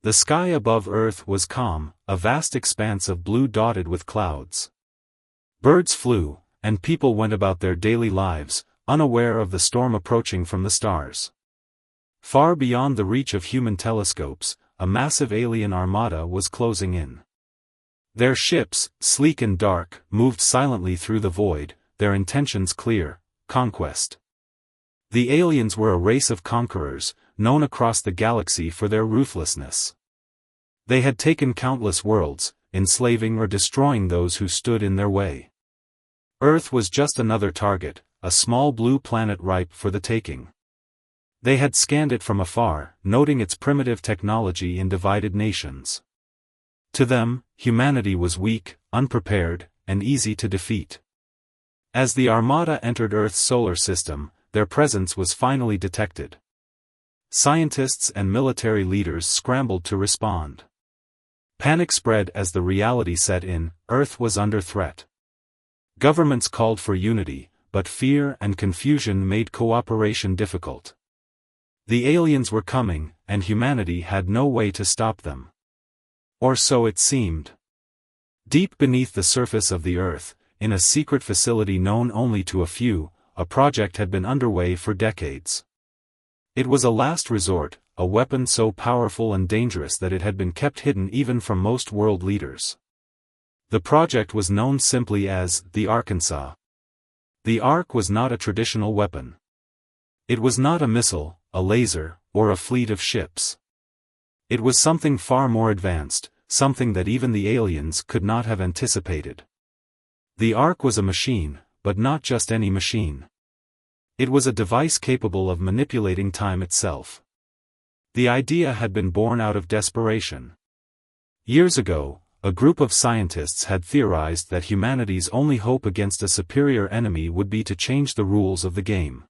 The sky above Earth was calm, a vast expanse of blue dotted with clouds. Birds flew, and people went about their daily lives, unaware of the storm approaching from the stars. Far beyond the reach of human telescopes, a massive alien armada was closing in. Their ships, sleek and dark, moved silently through the void, their intentions clear: conquest. The aliens were a race of conquerors, known across the galaxy for their ruthlessness. They had taken countless worlds, enslaving or destroying those who stood in their way. Earth was just another target, a small blue planet ripe for the taking. They had scanned it from afar, noting its primitive technology in divided nations. To them, humanity was weak, unprepared, and easy to defeat. As the Armada entered Earth's solar system, their presence was finally detected. Scientists and military leaders scrambled to respond. Panic spread as the reality set in: Earth was under threat. Governments called for unity, but fear and confusion made cooperation difficult. The aliens were coming, and humanity had no way to stop them. Or so it seemed. Deep beneath the surface of the Earth, in a secret facility known only to a few, a project had been underway for decades. It was a last resort, a weapon so powerful and dangerous that it had been kept hidden even from most world leaders. The project was known simply as the Arkansas. The Ark was not a traditional weapon. It was not a missile, a laser, or a fleet of ships. It was something far more advanced, something that even the aliens could not have anticipated. The Ark was a machine, but not just any machine. It was a device capable of manipulating time itself. The idea had been born out of desperation. Years ago, a group of scientists had theorized that humanity's only hope against a superior enemy would be to change the rules of the game.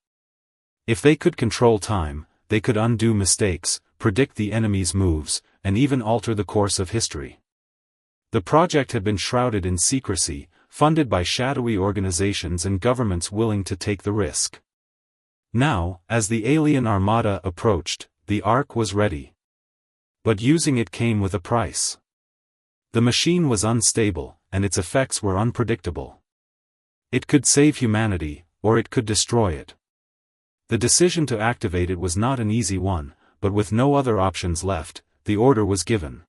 If they could control time, they could undo mistakes, predict the enemy's moves, and even alter the course of history. The project had been shrouded in secrecy, funded by shadowy organizations and governments willing to take the risk. Now, as the alien armada approached, the Ark was ready. But using it came with a price. The machine was unstable, and its effects were unpredictable. It could save humanity, or it could destroy it. The decision to activate it was not an easy one, but with no other options left, the order was given.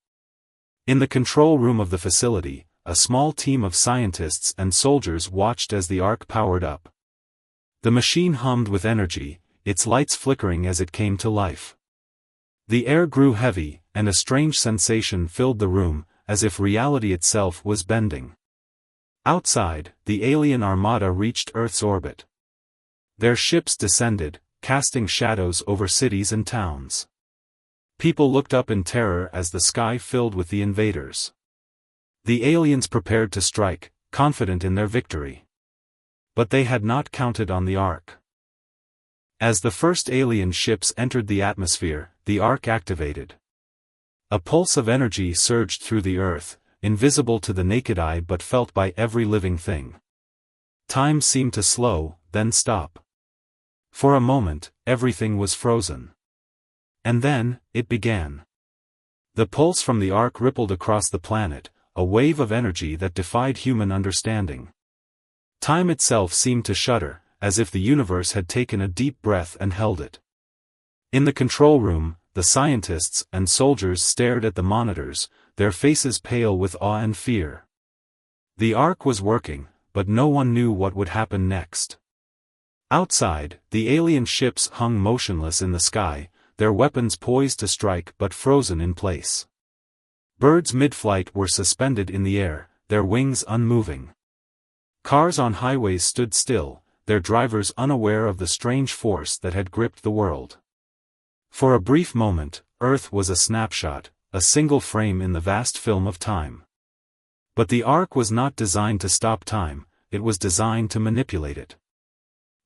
In the control room of the facility, a small team of scientists and soldiers watched as the Ark powered up. The machine hummed with energy, its lights flickering as it came to life. The air grew heavy, and a strange sensation filled the room, as if reality itself was bending. Outside, the alien armada reached Earth's orbit. Their ships descended, casting shadows over cities and towns. People looked up in terror as the sky filled with the invaders. The aliens prepared to strike, confident in their victory. But they had not counted on the Ark. As the first alien ships entered the atmosphere, the Ark activated. A pulse of energy surged through the Earth, invisible to the naked eye but felt by every living thing. Time seemed to slow, then stop. For a moment, everything was frozen. And then, it began. The pulse from the Ark rippled across the planet, a wave of energy that defied human understanding. Time itself seemed to shudder, as if the universe had taken a deep breath and held it. In the control room, the scientists and soldiers stared at the monitors, their faces pale with awe and fear. The Ark was working, but no one knew what would happen next. Outside, the alien ships hung motionless in the sky, their weapons poised to strike but frozen in place. Birds mid-flight were suspended in the air, their wings unmoving. Cars on highways stood still, their drivers unaware of the strange force that had gripped the world. For a brief moment, Earth was a snapshot, a single frame in the vast film of time. But the Ark was not designed to stop time, it was designed to manipulate it.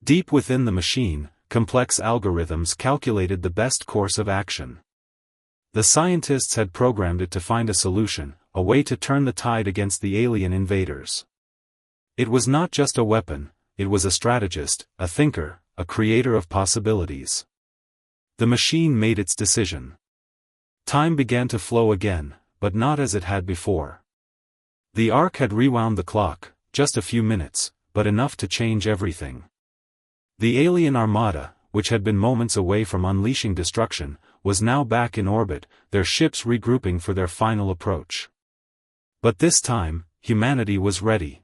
Deep within the machine, complex algorithms calculated the best course of action. The scientists had programmed it to find a solution, a way to turn the tide against the alien invaders. It was not just a weapon, it was a strategist, a thinker, a creator of possibilities. The machine made its decision. Time began to flow again, but not as it had before. The Ark had rewound the clock, just a few minutes, but enough to change everything. The alien Armada, which had been moments away from unleashing destruction, was now back in orbit, their ships regrouping for their final approach. But this time, humanity was ready.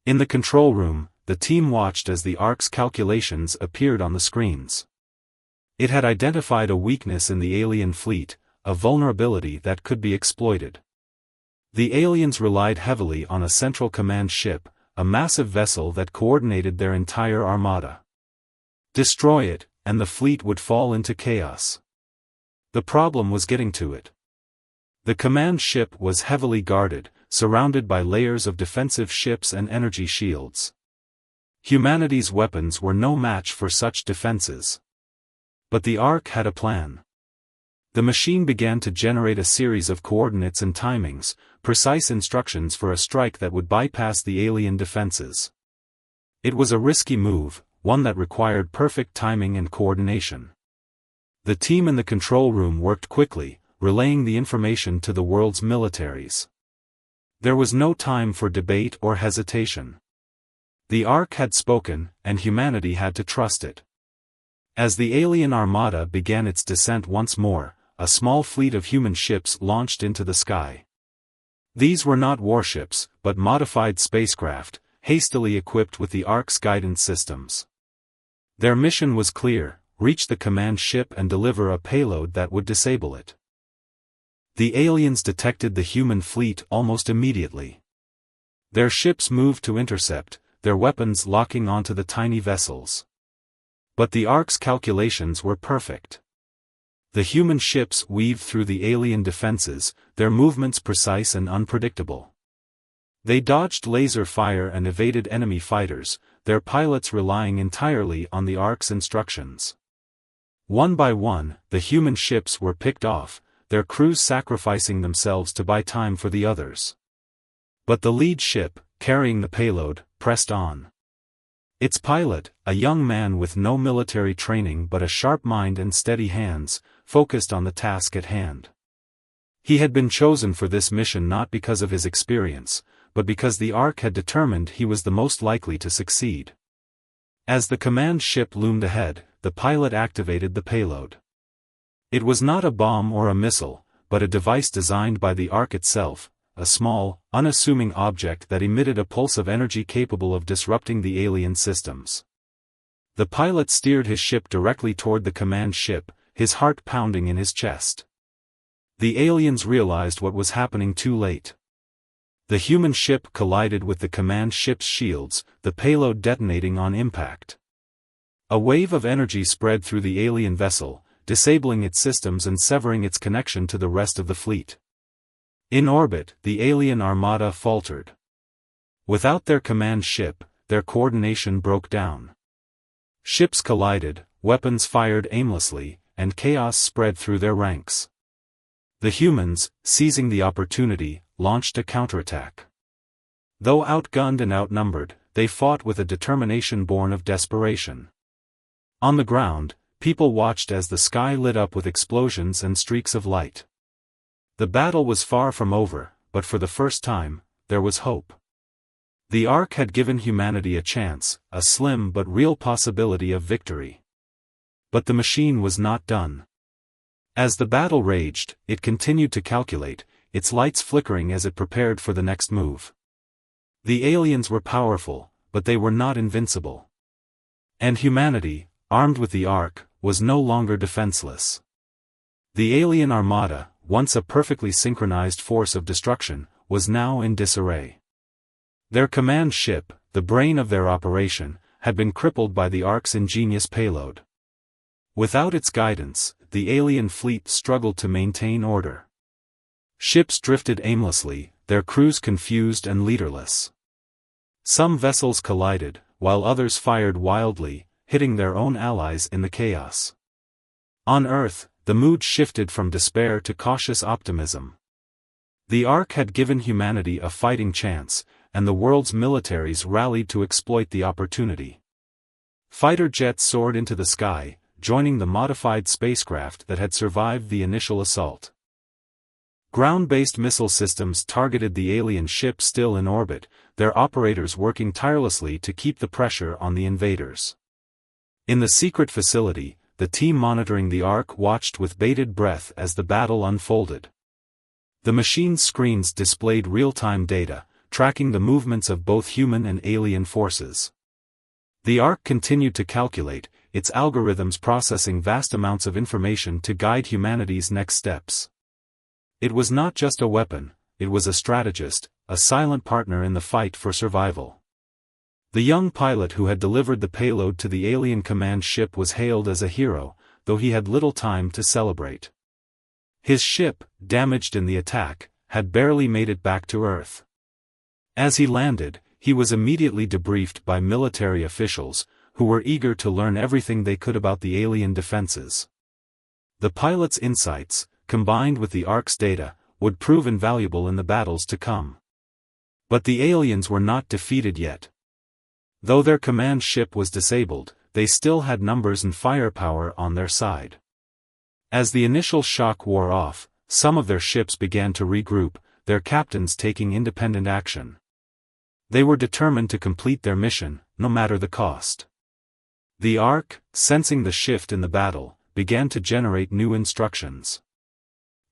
In the control room, the team watched as the Ark's calculations appeared on the screens. It had identified a weakness in the alien fleet, a vulnerability that could be exploited. The aliens relied heavily on a central command ship, a massive vessel that coordinated their entire armada. Destroy it, and the fleet would fall into chaos. The problem was getting to it. The command ship was heavily guarded, surrounded by layers of defensive ships and energy shields. Humanity's weapons were no match for such defenses. But the Ark had a plan. The machine began to generate a series of coordinates and timings, precise instructions for a strike that would bypass the alien defenses. It was a risky move, one that required perfect timing and coordination. The team in the control room worked quickly, relaying the information to the world's militaries. There was no time for debate or hesitation. The Ark had spoken, and humanity had to trust it. As the alien Armada began its descent once more, a small fleet of human ships launched into the sky. These were not warships, but modified spacecraft, hastily equipped with the Ark's guidance systems. Their mission was clear: reach the command ship and deliver a payload that would disable it. The aliens detected the human fleet almost immediately. Their ships moved to intercept, their weapons locking onto the tiny vessels. But the Ark's calculations were perfect. The human ships weaved through the alien defenses, their movements precise and unpredictable. They dodged laser fire and evaded enemy fighters, their pilots relying entirely on the Ark's instructions. One by one, the human ships were picked off, their crews sacrificing themselves to buy time for the others. But the lead ship, carrying the payload, pressed on. Its pilot, a young man with no military training but a sharp mind and steady hands, focused on the task at hand. He had been chosen for this mission not because of his experience, but because the Ark had determined he was the most likely to succeed. As the command ship loomed ahead, the pilot activated the payload. It was not a bomb or a missile, but a device designed by the Ark itself, a small, unassuming object that emitted a pulse of energy capable of disrupting the alien systems. The pilot steered his ship directly toward the command ship, his heart pounding in his chest. The aliens realized what was happening too late. The human ship collided with the command ship's shields, the payload detonating on impact. A wave of energy spread through the alien vessel, disabling its systems and severing its connection to the rest of the fleet. In orbit, the alien Armada faltered. Without their command ship, their coordination broke down. Ships collided, weapons fired aimlessly, and chaos spread through their ranks. The humans, seizing the opportunity, launched a counterattack. Though outgunned and outnumbered, they fought with a determination born of desperation. On the ground, people watched as the sky lit up with explosions and streaks of light. The battle was far from over, but for the first time, there was hope. The Ark had given humanity a chance, a slim but real possibility of victory. But the machine was not done. As the battle raged, it continued to calculate, its lights flickering as it prepared for the next move. The aliens were powerful, but they were not invincible. And humanity, armed with the Ark, was no longer defenseless. The alien Armada, once a perfectly synchronized force of destruction, was now in disarray. Their command ship, the brain of their operation, had been crippled by the Ark's ingenious payload. Without its guidance, the alien fleet struggled to maintain order. Ships drifted aimlessly, their crews confused and leaderless. Some vessels collided, while others fired wildly, hitting their own allies in the chaos. On Earth, the mood shifted from despair to cautious optimism. The Ark had given humanity a fighting chance, and the world's militaries rallied to exploit the opportunity. Fighter jets soared into the sky, joining the modified spacecraft that had survived the initial assault. Ground-based missile systems targeted the alien ship still in orbit, their operators working tirelessly to keep the pressure on the invaders. In the secret facility, the team monitoring the Ark watched with bated breath as the battle unfolded. The machine's screens displayed real-time data, tracking the movements of both human and alien forces. The Ark continued to calculate, its algorithms processing vast amounts of information to guide humanity's next steps. It was not just a weapon, it was a strategist, a silent partner in the fight for survival. The young pilot who had delivered the payload to the alien command ship was hailed as a hero, though he had little time to celebrate. His ship, damaged in the attack, had barely made it back to Earth. As he landed, he was immediately debriefed by military officials, who were eager to learn everything they could about the alien defenses. The pilot's insights, combined with the Ark's data, would prove invaluable in the battles to come. But the aliens were not defeated yet. Though their command ship was disabled, they still had numbers and firepower on their side. As the initial shock wore off, some of their ships began to regroup, their captains taking independent action. They were determined to complete their mission, no matter the cost. The Ark, sensing the shift in the battle, began to generate new instructions.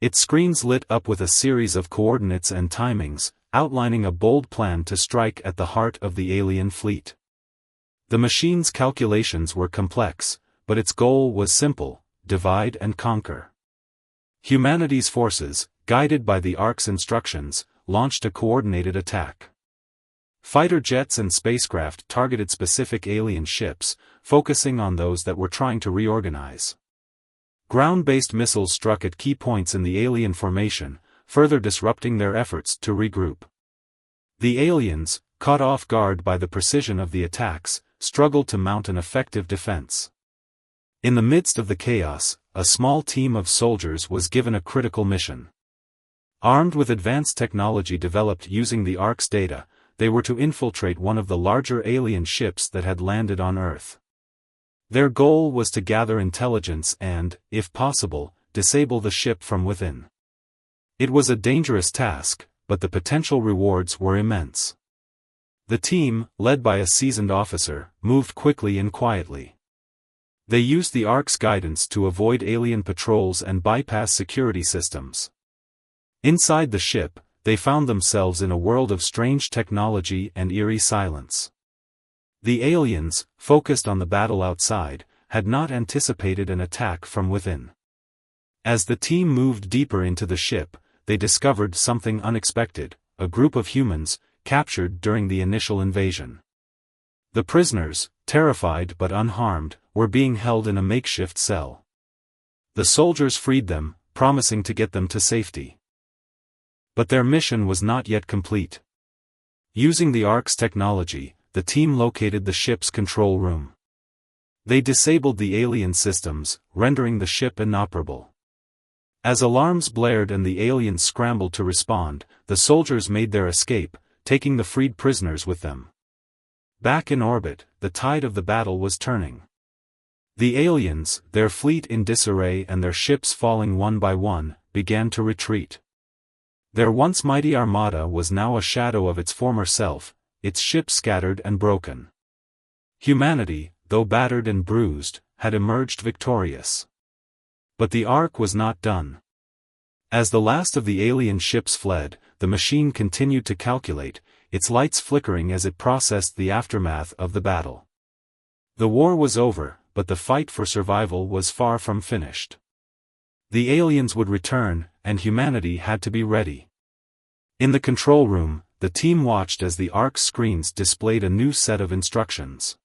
Its screens lit up with a series of coordinates and timings, outlining a bold plan to strike at the heart of the alien fleet. The machine's calculations were complex, but its goal was simple: divide and conquer. Humanity's forces, guided by the Ark's instructions, launched a coordinated attack. Fighter jets and spacecraft targeted specific alien ships, focusing on those that were trying to reorganize. Ground-based missiles struck at key points in the alien formation, further disrupting their efforts to regroup. The aliens, caught off guard by the precision of the attacks, struggled to mount an effective defense. In the midst of the chaos, a small team of soldiers was given a critical mission. Armed with advanced technology developed using the Ark's data, they were to infiltrate one of the larger alien ships that had landed on Earth. Their goal was to gather intelligence and, if possible, disable the ship from within. It was a dangerous task, but the potential rewards were immense. The team, led by a seasoned officer, moved quickly and quietly. They used the Ark's guidance to avoid alien patrols and bypass security systems. Inside the ship, they found themselves in a world of strange technology and eerie silence. The aliens, focused on the battle outside, had not anticipated an attack from within. As the team moved deeper into the ship, they discovered something unexpected: a group of humans, captured during the initial invasion. The prisoners, terrified but unharmed, were being held in a makeshift cell. The soldiers freed them, promising to get them to safety. But their mission was not yet complete. Using the Ark's technology, the team located the ship's control room. They disabled the alien systems, rendering the ship inoperable. As alarms blared and the aliens scrambled to respond, the soldiers made their escape, taking the freed prisoners with them. Back in orbit, the tide of the battle was turning. The aliens, their fleet in disarray and their ships falling one by one, began to retreat. Their once mighty Armada was now a shadow of its former self, its ships scattered and broken. Humanity, though battered and bruised, had emerged victorious. But the Ark was not done. As the last of the alien ships fled, the machine continued to calculate, its lights flickering as it processed the aftermath of the battle. The war was over, but the fight for survival was far from finished. The aliens would return, and humanity had to be ready. In the control room, the team watched as the Ark's screens displayed a new set of instructions.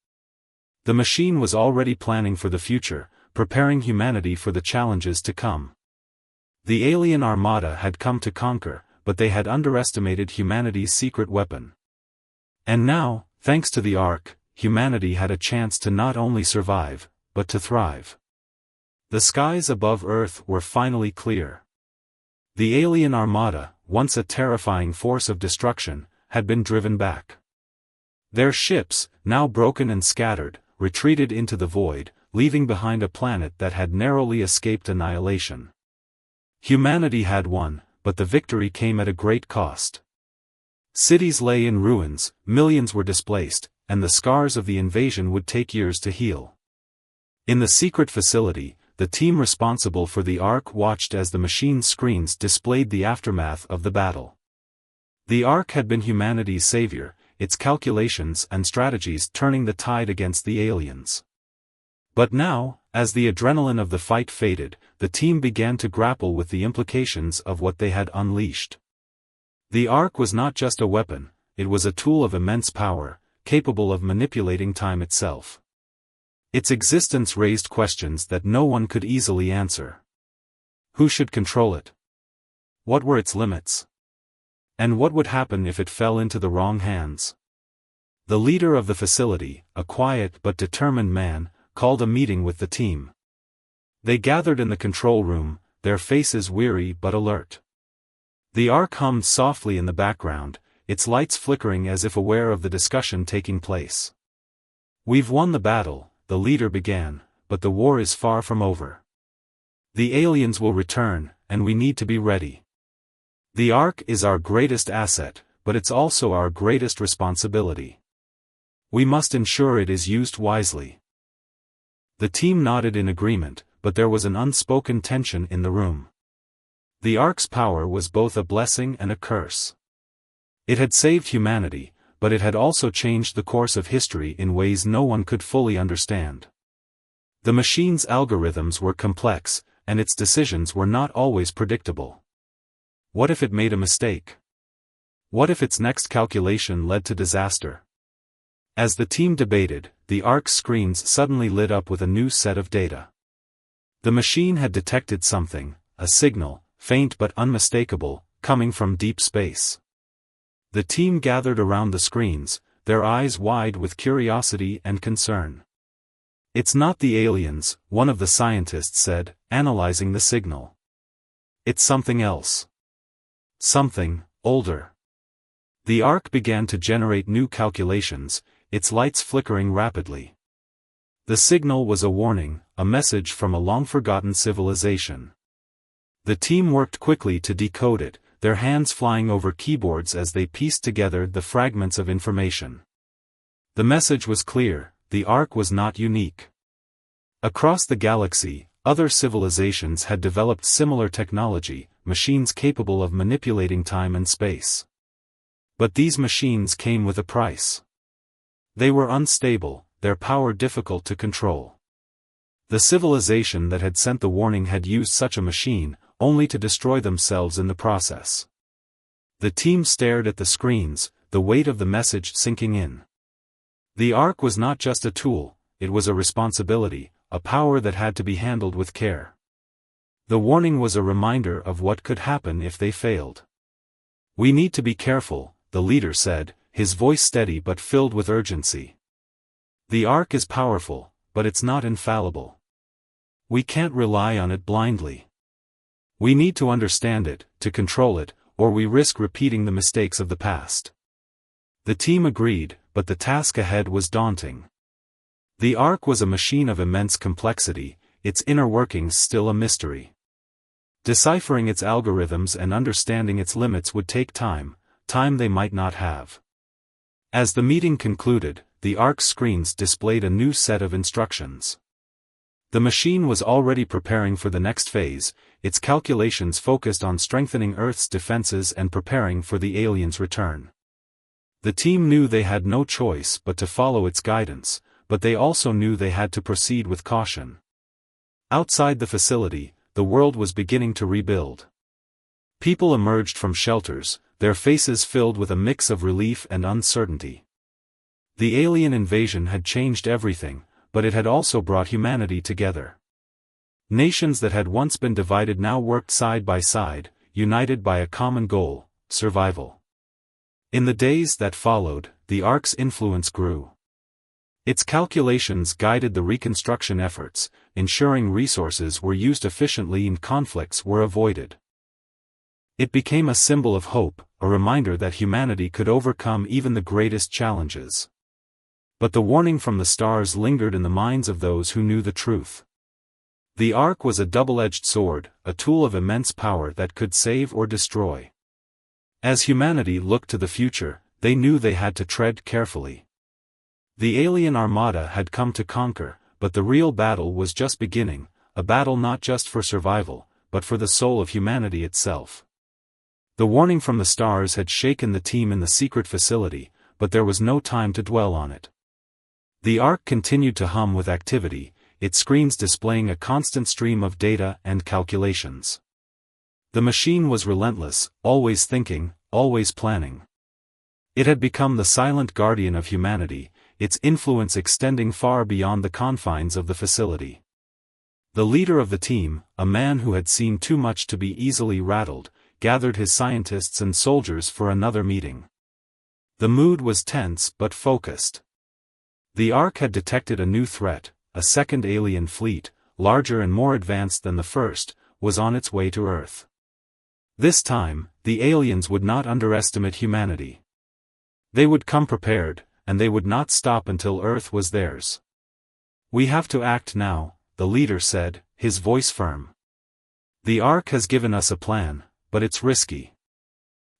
The machine was already planning for the future, preparing humanity for the challenges to come. The alien Armada had come to conquer, but they had underestimated humanity's secret weapon. And now, thanks to the Ark, humanity had a chance to not only survive, but to thrive. The skies above Earth were finally clear. The alien Armada, once a terrifying force of destruction, had been driven back. Their ships, now broken and scattered, retreated into the void, leaving behind a planet that had narrowly escaped annihilation. Humanity had won, but the victory came at a great cost. Cities lay in ruins, millions were displaced, and the scars of the invasion would take years to heal. In the secret facility, the team responsible for the Ark watched as the machine's screens displayed the aftermath of the battle. The Ark had been humanity's savior, its calculations and strategies turning the tide against the aliens. But now, as the adrenaline of the fight faded, the team began to grapple with the implications of what they had unleashed. The Ark was not just a weapon, it was a tool of immense power, capable of manipulating time itself. Its existence raised questions that no one could easily answer. Who should control it? What were its limits? And what would happen if it fell into the wrong hands? The leader of the facility, a quiet but determined man, called a meeting with the team. They gathered in the control room, their faces weary but alert. The Ark hummed softly in the background, its lights flickering as if aware of the discussion taking place. "We've won the battle," the leader began, "but the war is far from over. The aliens will return, and we need to be ready. The Ark is our greatest asset, but it's also our greatest responsibility. We must ensure it is used wisely." The team nodded in agreement, but there was an unspoken tension in the room. The Ark's power was both a blessing and a curse. It had saved humanity, but it had also changed the course of history in ways no one could fully understand. The machine's algorithms were complex, and its decisions were not always predictable. What if it made a mistake? What if its next calculation led to disaster? As the team debated, the Ark's screens suddenly lit up with a new set of data. The machine had detected something, a signal, faint but unmistakable, coming from deep space. The team gathered around the screens, their eyes wide with curiosity and concern. "It's not the aliens," one of the scientists said, analyzing the signal. "It's something else. Something older." The Ark began to generate new calculations, its lights flickering rapidly. The signal was a warning, a message from a long-forgotten civilization. The team worked quickly to decode it, their hands flying over keyboards as they pieced together the fragments of information. The message was clear: the Ark was not unique. Across the galaxy, other civilizations had developed similar technology, machines capable of manipulating time and space. But these machines came with a price. They were unstable, their power difficult to control. The civilization that had sent the warning had used such a machine, only to destroy themselves in the process. The team stared at the screens, the weight of the message sinking in. The Ark was not just a tool, it was a responsibility, a power that had to be handled with care. The warning was a reminder of what could happen if they failed. "We need to be careful," the leader said, his voice steady but filled with urgency. "The Ark is powerful, but it's not infallible. We can't rely on it blindly. We need to understand it, to control it, or we risk repeating the mistakes of the past." The team agreed, but the task ahead was daunting. The Ark was a machine of immense complexity, its inner workings still a mystery. Deciphering its algorithms and understanding its limits would take time they might not have. As the meeting concluded, the Ark's screens displayed a new set of instructions. The machine was already preparing for the next phase, its calculations focused on strengthening Earth's defenses and preparing for the aliens' return. The team knew they had no choice but to follow its guidance, but they also knew they had to proceed with caution. Outside the facility, the world was beginning to rebuild. People emerged from shelters, their faces filled with a mix of relief and uncertainty. The alien invasion had changed everything, but it had also brought humanity together. Nations that had once been divided now worked side by side, united by a common goal: survival. In the days that followed, the Ark's influence grew. Its calculations guided the reconstruction efforts, ensuring resources were used efficiently and conflicts were avoided. It became a symbol of hope, a reminder that humanity could overcome even the greatest challenges. But the warning from the stars lingered in the minds of those who knew the truth. The Ark was a double-edged sword, a tool of immense power that could save or destroy. As humanity looked to the future, they knew they had to tread carefully. The alien Armada had come to conquer, but the real battle was just beginning, a battle not just for survival, but for the soul of humanity itself. The warning from the stars had shaken the team in the secret facility, but there was no time to dwell on it. The Ark continued to hum with activity, its screens displaying a constant stream of data and calculations. The machine was relentless, always thinking, always planning. It had become the silent guardian of humanity, its influence extending far beyond the confines of the facility. The leader of the team, a man who had seen too much to be easily rattled, gathered his scientists and soldiers for another meeting. The mood was tense but focused. The Ark had detected a new threat. A second alien fleet, larger and more advanced than the first, was on its way to Earth. This time, the aliens would not underestimate humanity. They would come prepared, and they would not stop until Earth was theirs. "We have to act now," the leader said, his voice firm. "The Ark has given us a plan, but it's risky.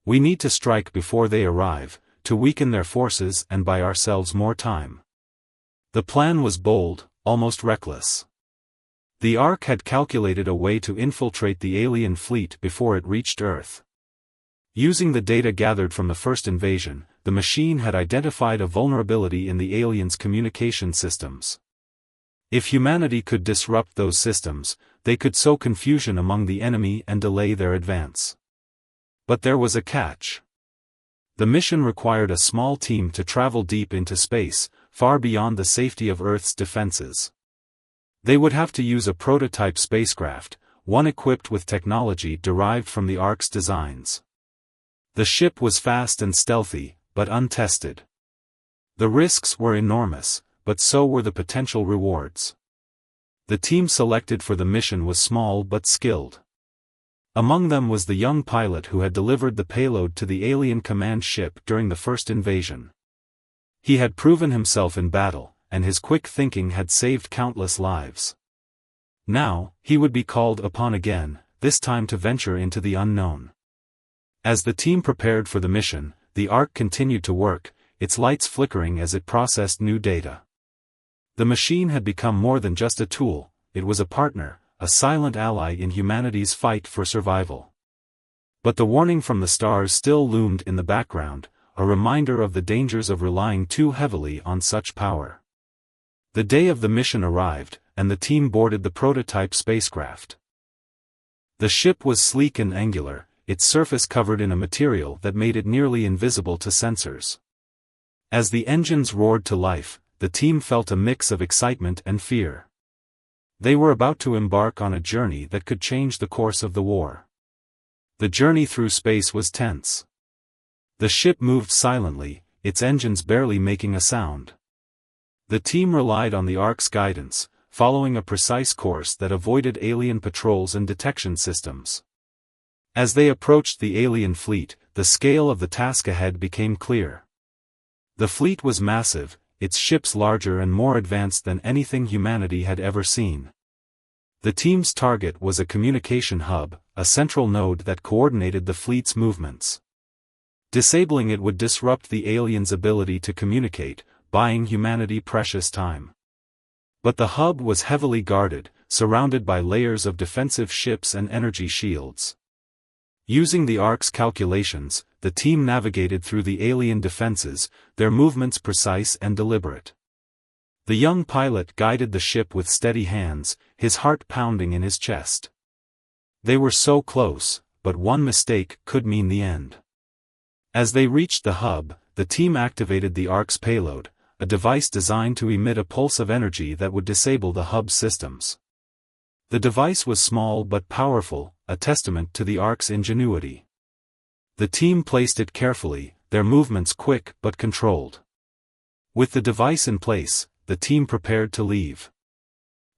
We need to strike before they arrive, to weaken their forces and buy ourselves more time." The plan was bold, almost reckless. The Ark had calculated a way to infiltrate the alien fleet before it reached Earth. Using the data gathered from the first invasion, the machine had identified a vulnerability in the aliens' communication systems. If humanity could disrupt those systems, they could sow confusion among the enemy and delay their advance. But there was a catch. The mission required a small team to travel deep into space, far beyond the safety of Earth's defenses. They would have to use a prototype spacecraft, one equipped with technology derived from the Ark's designs. The ship was fast and stealthy, but untested. The risks were enormous, but so were the potential rewards. The team selected for the mission was small but skilled. Among them was the young pilot who had delivered the payload to the alien command ship during the first invasion. He had proven himself in battle, and his quick thinking had saved countless lives. Now, he would be called upon again, this time to venture into the unknown. As the team prepared for the mission, the Ark continued to work, its lights flickering as it processed new data. The machine had become more than just a tool, it was a partner, a silent ally in humanity's fight for survival. But the warning from the stars still loomed in the background, a reminder of the dangers of relying too heavily on such power. The day of the mission arrived, and the team boarded the prototype spacecraft. The ship was sleek and angular, its surface covered in a material that made it nearly invisible to sensors. As the engines roared to life, the team felt a mix of excitement and fear. They were about to embark on a journey that could change the course of the war. The journey through space was tense. The ship moved silently, its engines barely making a sound. The team relied on the Ark's guidance, following a precise course that avoided alien patrols and detection systems. As they approached the alien fleet, the scale of the task ahead became clear. The fleet was massive, its ships larger and more advanced than anything humanity had ever seen. The team's target was a communication hub, a central node that coordinated the fleet's movements. Disabling it would disrupt the aliens' ability to communicate, buying humanity precious time. But the hub was heavily guarded, surrounded by layers of defensive ships and energy shields. Using the Ark's calculations, the team navigated through the alien defenses, their movements precise and deliberate. The young pilot guided the ship with steady hands, his heart pounding in his chest. They were so close, but one mistake could mean the end. As they reached the hub, the team activated the Ark's payload, a device designed to emit a pulse of energy that would disable the hub's systems. The device was small but powerful, a testament to the Ark's ingenuity. The team placed it carefully, their movements quick but controlled. With the device in place, the team prepared to leave.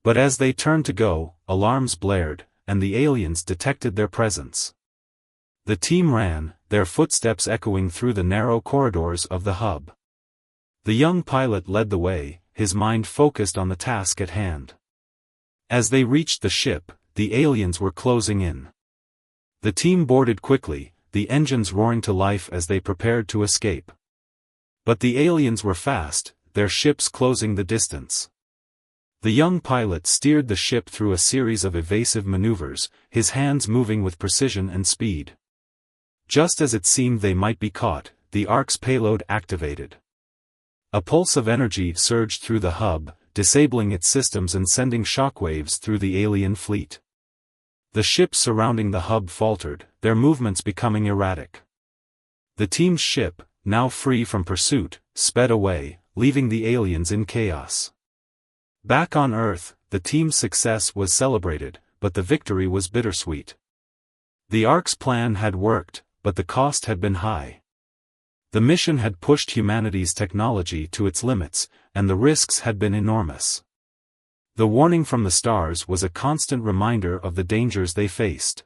But as they turned to go, alarms blared, and the aliens detected their presence. The team ran, their footsteps echoing through the narrow corridors of the hub. The young pilot led the way, his mind focused on the task at hand. As they reached the ship, the aliens were closing in. The team boarded quickly, the engines roaring to life as they prepared to escape. But the aliens were fast, their ships closing the distance. The young pilot steered the ship through a series of evasive maneuvers, his hands moving with precision and speed. Just as it seemed they might be caught, the Ark's payload activated. A pulse of energy surged through the hub, disabling its systems and sending shockwaves through the alien fleet. The ships surrounding the hub faltered, their movements becoming erratic. The team's ship, now free from pursuit, sped away, leaving the aliens in chaos. Back on Earth, the team's success was celebrated, but the victory was bittersweet. The Ark's plan had worked, but the cost had been high. The mission had pushed humanity's technology to its limits, and the risks had been enormous. The warning from the stars was a constant reminder of the dangers they faced.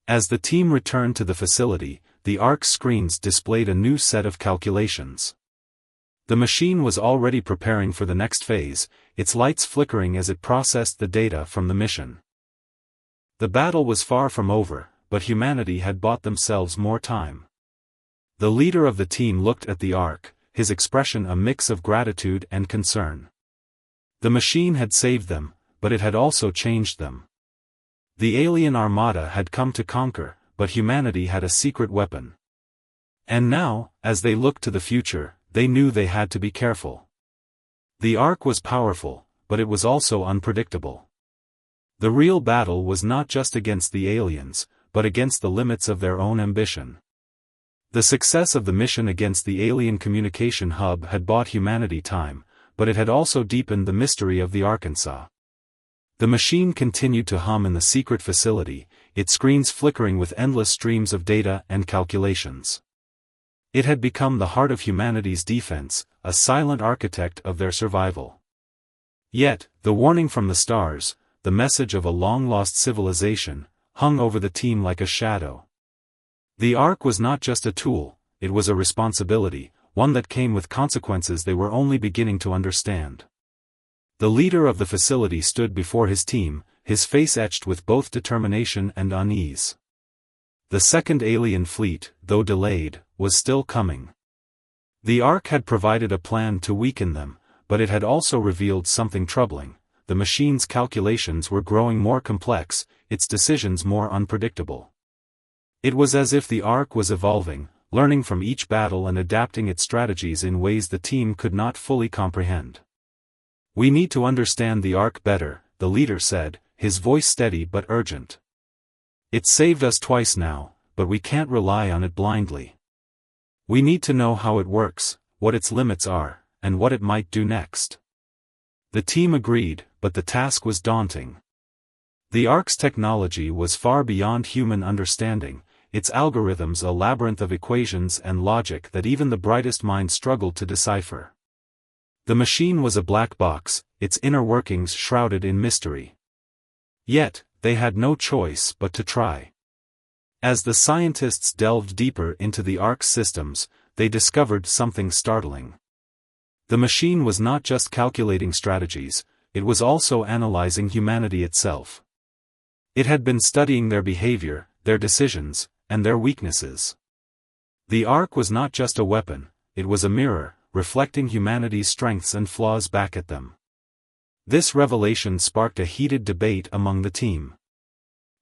As the team returned to the facility, the Ark's screens displayed a new set of calculations. The machine was already preparing for the next phase, its lights flickering as it processed the data from the mission. The battle was far from over, but humanity had bought themselves more time. The leader of the team looked at the Ark, his expression a mix of gratitude and concern. The machine had saved them, but it had also changed them. The alien Armada had come to conquer, but humanity had a secret weapon. And now, as they looked to the future, they knew they had to be careful. The Ark was powerful, but it was also unpredictable. The real battle was not just against the aliens, but against the limits of their own ambition. The success of the mission against the alien communication hub had bought humanity time, but it had also deepened the mystery of the Arkansas. The machine continued to hum in the secret facility, its screens flickering with endless streams of data and calculations. It had become the heart of humanity's defense, a silent architect of their survival. Yet, the warning from the stars, the message of a long-lost civilization, hung over the team like a shadow. The Ark was not just a tool, it was a responsibility, one that came with consequences they were only beginning to understand. The leader of the facility stood before his team, his face etched with both determination and unease. The second alien fleet, though delayed, was still coming. The Ark had provided a plan to weaken them, but it had also revealed something troubling. The machine's calculations were growing more complex, its decisions more unpredictable. It was as if the Ark was evolving, learning from each battle and adapting its strategies in ways the team could not fully comprehend. "We need to understand the Ark better," the leader said, his voice steady but urgent. "It's saved us twice now, but we can't rely on it blindly. We need to know how it works, what its limits are, and what it might do next." The team agreed, but the task was daunting. The Ark's technology was far beyond human understanding, its algorithms a labyrinth of equations and logic that even the brightest minds struggled to decipher. The machine was a black box, its inner workings shrouded in mystery. Yet, they had no choice but to try. As the scientists delved deeper into the Ark's systems, they discovered something startling. The machine was not just calculating strategies, it was also analyzing humanity itself. It had been studying their behavior, their decisions, and their weaknesses. The Ark was not just a weapon, it was a mirror, reflecting humanity's strengths and flaws back at them. This revelation sparked a heated debate among the team.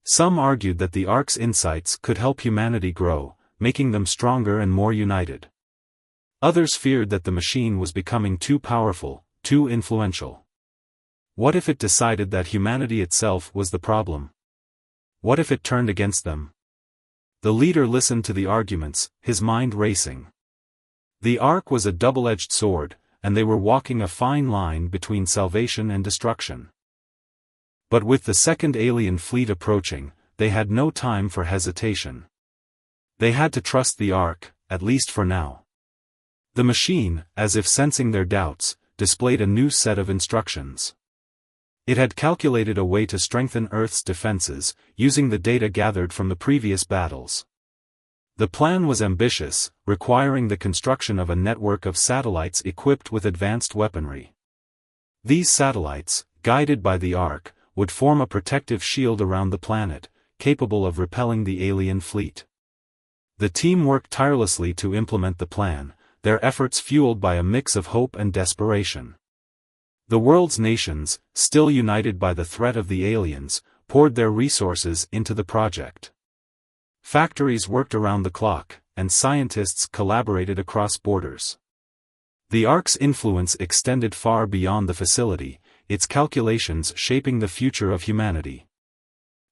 Some argued that the Ark's insights could help humanity grow, making them stronger and more united. Others feared that the machine was becoming too powerful, too influential. What if it decided that humanity itself was the problem? What if it turned against them? The leader listened to the arguments, his mind racing. The Ark was a double-edged sword, and they were walking a fine line between salvation and destruction. But with the second alien fleet approaching, they had no time for hesitation. They had to trust the Ark, at least for now. The machine, as if sensing their doubts, displayed a new set of instructions. It had calculated a way to strengthen Earth's defenses, using the data gathered from the previous battles. The plan was ambitious, requiring the construction of a network of satellites equipped with advanced weaponry. These satellites, guided by the Ark, would form a protective shield around the planet, capable of repelling the alien fleet. The team worked tirelessly to implement the plan, their efforts fueled by a mix of hope and desperation. The world's nations, still united by the threat of the aliens, poured their resources into the project. Factories worked around the clock, and scientists collaborated across borders. The Ark's influence extended far beyond the facility, its calculations shaping the future of humanity.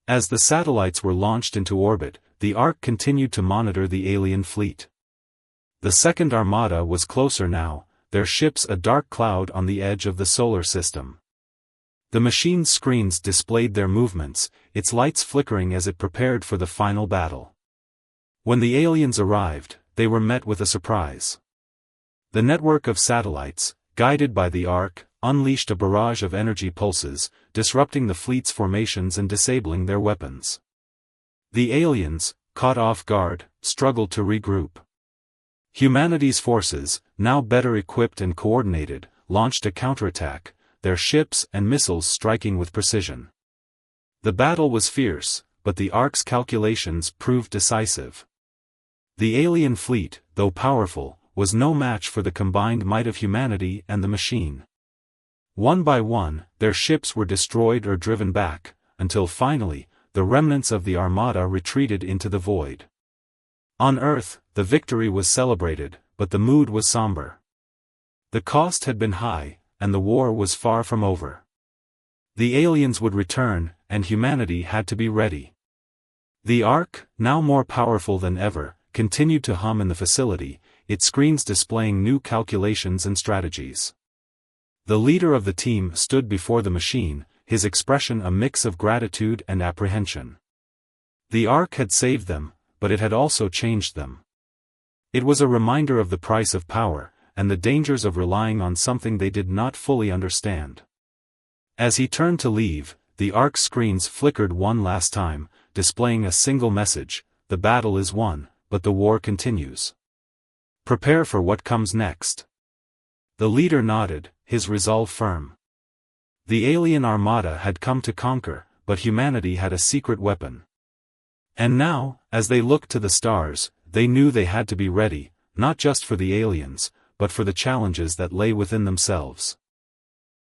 As the satellites were launched into orbit, the Ark continued to monitor the alien fleet. The second Armada was closer now, their ships a dark cloud on the edge of the solar system. The machine's screens displayed their movements, its lights flickering as it prepared for the final battle. When the aliens arrived, they were met with a surprise. The network of satellites, guided by the Ark, unleashed a barrage of energy pulses, disrupting the fleet's formations and disabling their weapons. The aliens, caught off guard, struggled to regroup. Humanity's forces, now better equipped and coordinated, launched a counterattack, their ships and missiles striking with precision. The battle was fierce, but the Ark's calculations proved decisive. The alien fleet, though powerful, was no match for the combined might of humanity and the machine. One by one, their ships were destroyed or driven back, until finally, the remnants of the Armada retreated into the void. On Earth, the victory was celebrated, but the mood was somber. The cost had been high, and the war was far from over. The aliens would return, and humanity had to be ready. The Ark, now more powerful than ever, continued to hum in the facility, its screens displaying new calculations and strategies. The leader of the team stood before the machine, his expression a mix of gratitude and apprehension. The Ark had saved them, but it had also changed them. It was a reminder of the price of power, and the dangers of relying on something they did not fully understand. As he turned to leave, the Ark's screens flickered one last time, displaying a single message: the battle is won, but the war continues. Prepare for what comes next. The leader nodded, his resolve firm. The alien Armada had come to conquer, but humanity had a secret weapon. And now, as they looked to the stars, they knew they had to be ready, not just for the aliens, but for the challenges that lay within themselves.